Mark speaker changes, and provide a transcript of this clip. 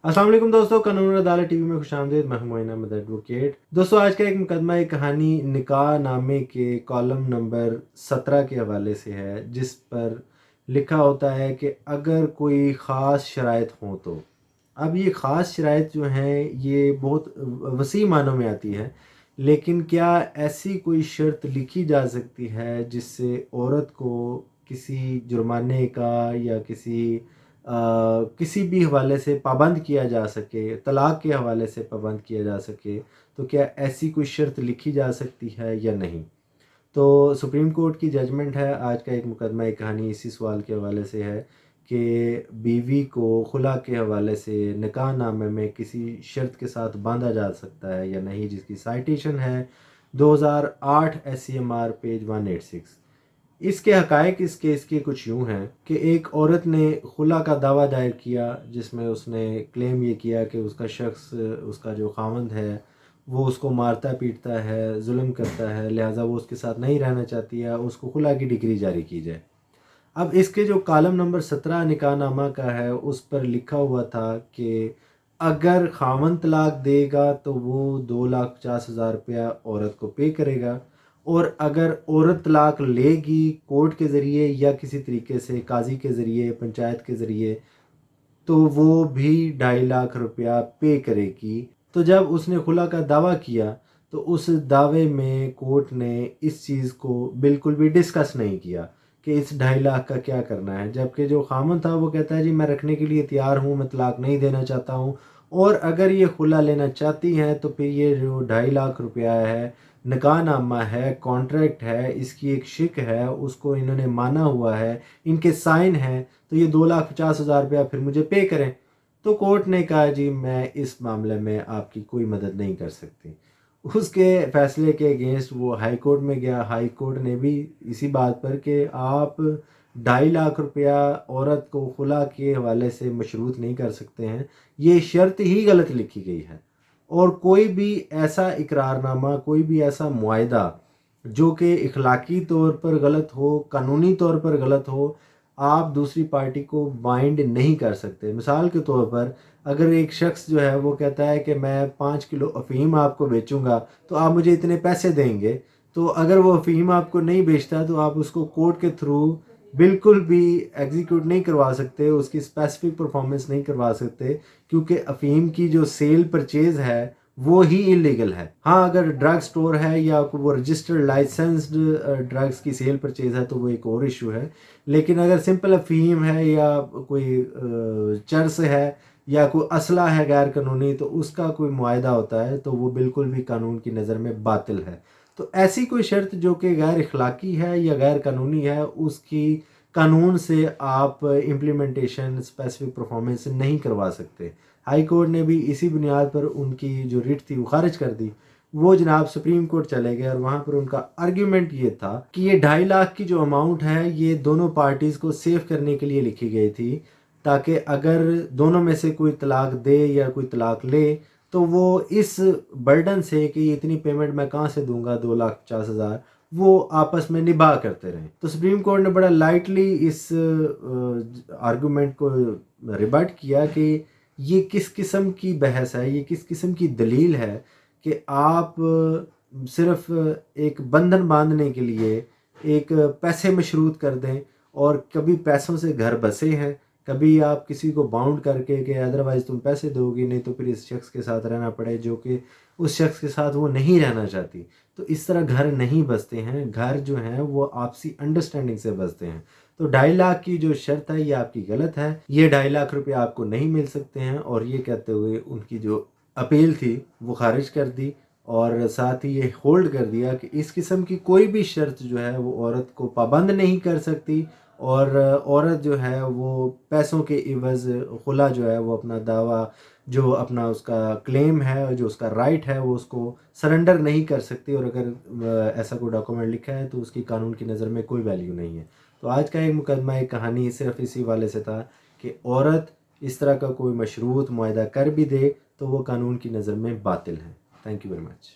Speaker 1: अस्सलाम वालेकुम दोस्तों, कानून और अदालत टीवी में खुशामदीद। मैं हूं मोइन अहमद एडवोकेट। दोस्तों, आज का एक मुकदमा एक कहानी निकाह नामे के कॉलम नंबर 17 के हवाले से है, जिस पर लिखा होता है कि अगर कोई ख़ास शराइत हो तो। अब ये ख़ास शराइत जो हैं ये बहुत वसी मानों में आती है, लेकिन क्या ऐसी कोई शर्त लिखी जा सकती है जिससे औरत को किसी जुर्माने का या किसी भी हवाले से पाबंद किया जा सके, तलाक के हवाले से पाबंद किया जा सके? तो क्या ऐसी कोई शर्त लिखी जा सकती है या नहीं? तो सुप्रीम कोर्ट की जजमेंट है। आज का एक मुकदमा एक कहानी इसी सवाल के हवाले से है कि बीवी को खुला के हवाले से निकाह नामे में किसी शर्त के साथ बांधा जा सकता है या नहीं, जिसकी साइटेशन है 2008 SCMR पेज 186। इसके हकायक इस केस के कुछ यूँ हैं कि एक औरत ने खुला का दावा दायर किया, जिसमें उसने क्लेम ये किया कि उसका शख्स, उसका जो खावंद है, वो उसको मारता पीटता है, जुल्म करता है, लिहाजा वो उसके साथ नहीं रहना चाहती है, उसको खुला की डिग्री जारी की जाए। अब इसके जो कॉलम नंबर 17 निकाहनामा का है, उस पर लिखा हुआ था कि अगर खावंद तलाक देगा तो वो 2,50,000 रुपया औरत को पे करेगा, और अगर औरत तलाक लेगी कोर्ट के ज़रिए या किसी तरीके से काजी के ज़रिए, पंचायत के ज़रिए, तो वो भी 2.5 लाख रुपया पे करेगी। तो जब उसने खुला का दावा किया तो उस दावे में कोर्ट ने इस चीज़ को बिल्कुल भी डिस्कस नहीं किया कि इस 2.5 लाख का क्या करना है, जबकि जो खामन था वो कहता है जी मैं रखने के लिए तैयार हूँ, मैं तलाक नहीं देना चाहता हूँ, और अगर ये खुला लेना चाहती हैं तो फिर ये जो 2.5 लाख रुपया है, निकाहनामा है, कॉन्ट्रैक्ट है, इसकी एक शिक है, उसको इन्होंने माना हुआ है, इनके साइन हैं, तो ये 2,50,000 रुपया फिर मुझे पे करें। तो कोर्ट ने कहा जी मैं इस मामले में आपकी कोई मदद नहीं कर सकती। उसके फैसले के अगेंस्ट वो हाई कोर्ट में गया। हाई कोर्ट ने भी इसी बात पर कि आप 2.5 लाख रुपया औरत को खुला के हवाले से मशरूत नहीं कर सकते हैं, ये शर्त ही गलत लिखी गई है। और कोई भी ऐसा इकरारनामा, कोई भी ऐसा मुआहदा जो कि इखलाकी तौर पर गलत हो, कानूनी तौर पर गलत हो, आप दूसरी पार्टी को बाइंड नहीं कर सकते। मिसाल के तौर पर अगर एक शख्स जो है वो कहता है कि मैं 5 किलो अफ़ीम आपको बेचूंगा तो आप मुझे इतने पैसे देंगे, तो अगर वो अफ़ीम आपको नहीं बेचता तो आप उसको कोर्ट के थ्रू बिल्कुल भी एग्जीक्यूट नहीं करवा सकते, उसकी स्पेसिफिक परफॉर्मेंस नहीं करवा सकते, क्योंकि अफ़ीम की जो सेल परचेज़ है वो ही इलीगल है। हाँ, अगर ड्रग स्टोर है या वो रजिस्टर्ड लाइसेंस्ड ड्रग्स की सेल परचेज है तो वो एक और इशू है। लेकिन अगर सिंपल अफीम है या कोई चरस है या कोई असला है गैर कानूनी, तो उसका कोई मुआहदा होता है तो वो बिल्कुल भी कानून की नज़र में बातिल है। तो ऐसी कोई शर्त जो कि गैर इखलाकी है या गैर कानूनी है, उसकी कानून से आप इम्प्लीमेंटेशन, स्पेसिफिक परफॉर्मेंस नहीं करवा सकते। हाई कोर्ट ने भी इसी बुनियाद पर उनकी जो रिट थी वो खारिज कर दी। वो जनाब सुप्रीम कोर्ट चले गए और वहाँ पर उनका आर्ग्यूमेंट ये था कि ये 2.5 लाख की जो अमाउंट है ये दोनों पार्टीज़ को सेव करने के लिए लिखी गई थी, ताकि अगर दोनों में से कोई तलाक दे या कोई तलाक ले तो वो इस बर्डन से कि इतनी पेमेंट मैं कहाँ से दूंगा 2,50,000, वो आपस में निभा करते रहें। तो सुप्रीम कोर्ट ने बड़ा लाइटली इस आर्गूमेंट को रिबट किया कि ये किस किस्म की बहस है, ये किस किस्म की दलील है कि आप सिर्फ एक बंधन बांधने के लिए एक पैसे मशरूत कर दें, और कभी पैसों से घर बसे हैं, कभी आप किसी को बाउंड करके कि अदरवाइज़ तुम पैसे दोगे नहीं तो फिर इस शख्स के साथ रहना पड़े, जो कि उस शख्स के साथ वो नहीं रहना चाहती। तो इस तरह घर नहीं बसते हैं, घर जो हैं वो आपसी अंडरस्टैंडिंग से बसते हैं। तो 2.5 लाख की जो शर्त है ये आपकी गलत है, ये 2.5 लाख रुपये आपको नहीं मिल सकते हैं, और ये कहते हुए उनकी जो अपील थी वो खारिज कर दी, और साथ ही ये होल्ड कर दिया कि इस किस्म की कोई भी शर्त जो है वो औरत को पाबंद नहीं कर सकती, और औरत जो है वो पैसों के इवज़ खुला जो है वो अपना दावा, जो अपना उसका क्लेम है और जो उसका राइट है वो उसको सरेंडर नहीं कर सकती, और अगर ऐसा कोई डॉक्यूमेंट लिखा है तो उसकी कानून की नज़र में कोई वैल्यू नहीं है। तो आज का एक मुकदमा, एक कहानी सिर्फ इसी वाले से था कि औरत इस तरह का कोई मशरूत मुआहदा कर भी दे तो वो कानून की नज़र में बातिल है। Thank you very much.